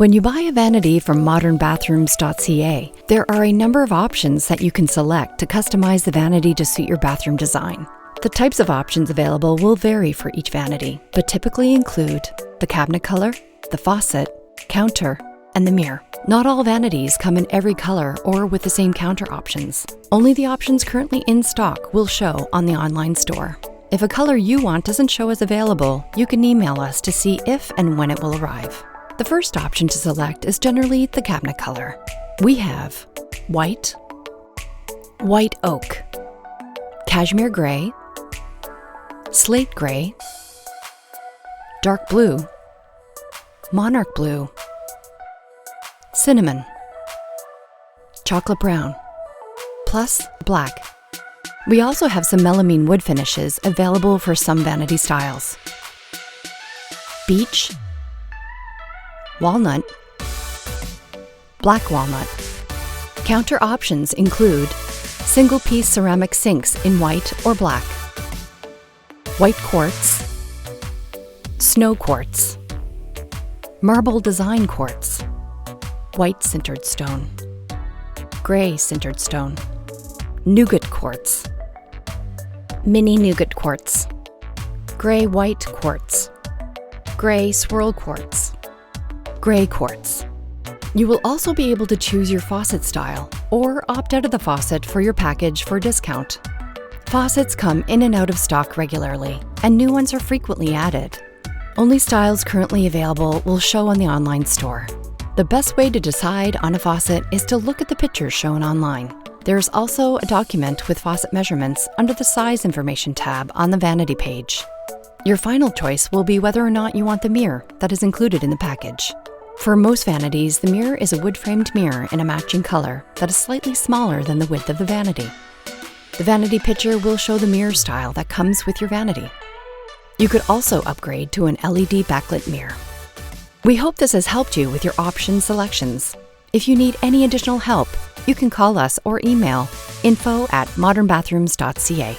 When you buy a vanity from modernbathrooms.ca, there are a number of options that you can select to customize the vanity to suit your bathroom design. The types of options available will vary for each vanity, but typically include the cabinet color, the faucet, counter, and the mirror. Not all vanities come in every color or with the same counter options. Only the options currently in stock will show on the online store. If a color you want doesn't show as available, you can email us to see if and when it will arrive. The first option to select is generally the cabinet color. We have white, white oak, cashmere gray, slate gray, dark blue, monarch blue, cinnamon, chocolate brown, plus black. We also have some melamine wood finishes available for some vanity styles. Beech, walnut, black walnut. Counter options include single-piece ceramic sinks in white or black, white quartz, snow quartz, marble design quartz, white sintered stone, gray sintered stone, nougat quartz, mini nougat quartz, gray white quartz, gray swirl quartz, gray quartz. You will also be able to choose your faucet style or opt out of the faucet for your package for a discount. Faucets come in and out of stock regularly, and new ones are frequently added. Only styles currently available will show on the online store. The best way to decide on a faucet is to look at the pictures shown online. There is also a document with faucet measurements under the size information tab on the vanity page. Your final choice will be whether or not you want the mirror that is included in the package. For most vanities, the mirror is a wood-framed mirror in a matching color that is slightly smaller than the width of the vanity. The vanity picture will show the mirror style that comes with your vanity. You could also upgrade to an LED backlit mirror. We hope this has helped you with your option selections. If you need any additional help, you can call us or email info@modernbathrooms.ca.